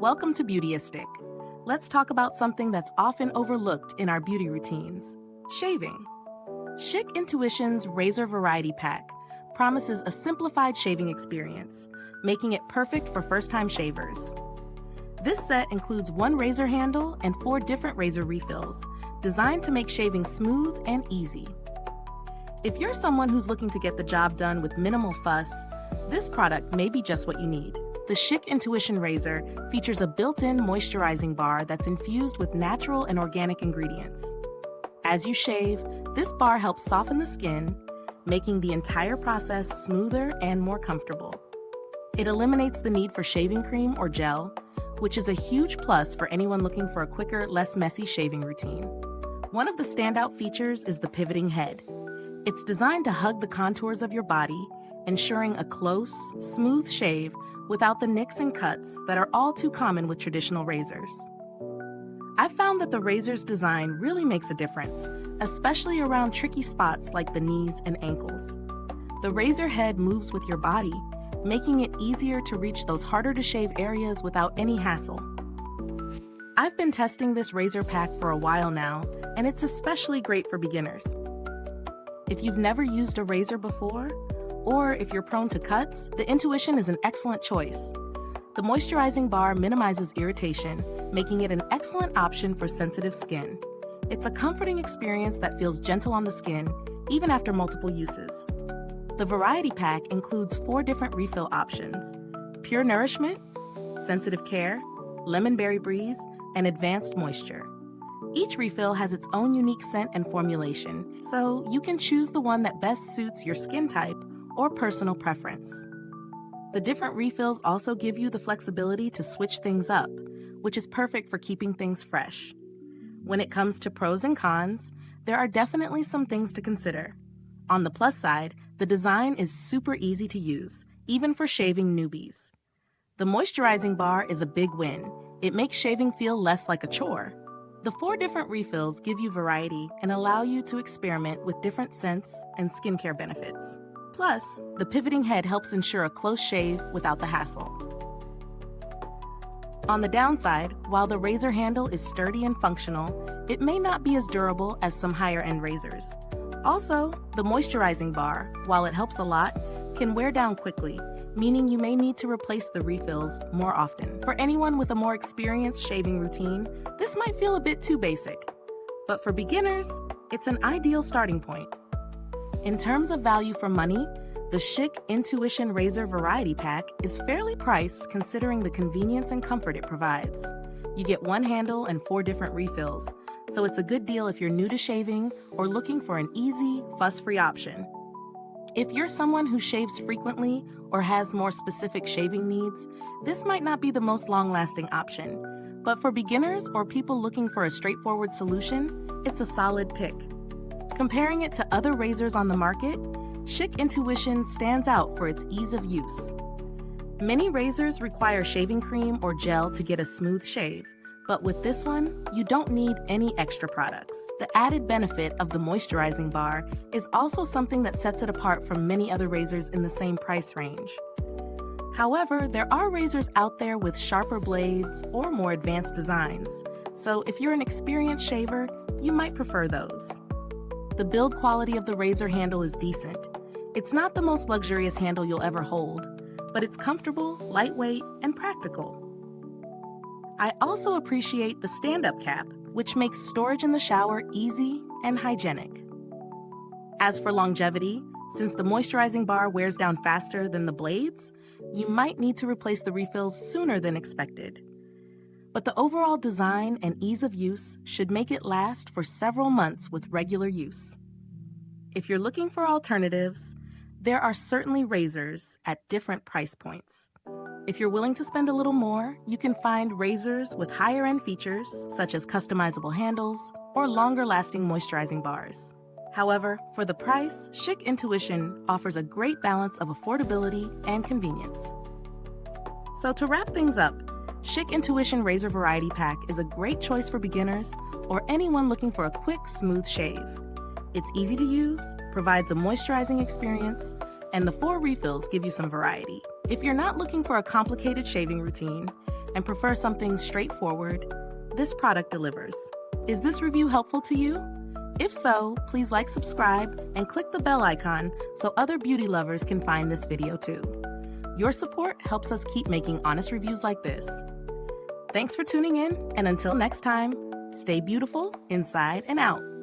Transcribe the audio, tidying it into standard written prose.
Welcome to Beautyistic. Let's talk about something that's often overlooked in our beauty routines: shaving. Schick Intuition's Razor Variety Pack promises a simplified shaving experience, making it perfect for first-time shavers. This set includes one razor handle and 4 different razor refills, designed to make shaving smooth and easy. If you're someone who's looking to get the job done with minimal fuss, this product may be just what you need. The Schick Intuition Razor features a built-in moisturizing bar that's infused with natural and organic ingredients. As you shave, this bar helps soften the skin, making the entire process smoother and more comfortable. It eliminates the need for shaving cream or gel, which is a huge plus for anyone looking for a quicker, less messy shaving routine. One of the standout features is the pivoting head. It's designed to hug the contours of your body, ensuring a close, smooth shave without the nicks and cuts that are all too common with traditional razors. I've found that the razor's design really makes a difference, especially around tricky spots like the knees and ankles. The razor head moves with your body, making it easier to reach those harder-to-shave areas without any hassle. I've been testing this razor pack for a while now, and it's especially great for beginners. If you've never used a razor before, or if you're prone to cuts, the Intuition is an excellent choice. The moisturizing bar minimizes irritation, making it an excellent option for sensitive skin. It's a comforting experience that feels gentle on the skin, even after multiple uses. The Variety Pack includes 4 different refill options: Pure Nourishment, Sensitive Care, Lemon Berry Breeze, and Advanced Moisture. Each refill has its own unique scent and formulation, so you can choose the one that best suits your skin type or personal preference. The different refills also give you the flexibility to switch things up, which is perfect for keeping things fresh. When it comes to pros and cons, there are definitely some things to consider. On the plus side, the design is super easy to use, even for shaving newbies. The moisturizing bar is a big win. It makes shaving feel less like a chore. The 4 different refills give you variety and allow you to experiment with different scents and skincare benefits. Plus, the pivoting head helps ensure a close shave without the hassle. On the downside, while the razor handle is sturdy and functional, it may not be as durable as some higher-end razors. Also, the moisturizing bar, while it helps a lot, can wear down quickly, meaning you may need to replace the refills more often. For anyone with a more experienced shaving routine, this might feel a bit too basic. But for beginners, it's an ideal starting point. In terms of value for money, the Schick Intuition Razor Variety Pack is fairly priced considering the convenience and comfort it provides. You get 1 handle and 4 different refills, so it's a good deal if you're new to shaving or looking for an easy, fuss-free option. If you're someone who shaves frequently or has more specific shaving needs, this might not be the most long-lasting option. But for beginners or people looking for a straightforward solution, it's a solid pick. Comparing it to other razors on the market, Schick Intuition stands out for its ease of use. Many razors require shaving cream or gel to get a smooth shave, but with this one, you don't need any extra products. The added benefit of the moisturizing bar is also something that sets it apart from many other razors in the same price range. However, there are razors out there with sharper blades or more advanced designs, so if you're an experienced shaver, you might prefer those. The build quality of the razor handle is decent. It's not the most luxurious handle you'll ever hold, but it's comfortable, lightweight, and practical. I also appreciate the stand-up cap, which makes storage in the shower easy and hygienic. As for longevity, since the moisturizing bar wears down faster than the blades, you might need to replace the refills sooner than expected. But the overall design and ease of use should make it last for several months with regular use. If you're looking for alternatives, there are certainly razors at different price points. If you're willing to spend a little more, you can find razors with higher-end features, such as customizable handles or longer-lasting moisturizing bars. However, for the price, Schick Intuition offers a great balance of affordability and convenience. So to wrap things up, Schick Intuition Razor Variety Pack is a great choice for beginners or anyone looking for a quick, smooth shave. It's easy to use, provides a moisturizing experience, and the 4 refills give you some variety. If you're not looking for a complicated shaving routine, and prefer something straightforward, this product delivers. Is this review helpful to you? If so, please like, subscribe, and click the bell icon so other beauty lovers can find this video too. Your support helps us keep making honest reviews like this. Thanks for tuning in, and until next time, stay beautiful inside and out.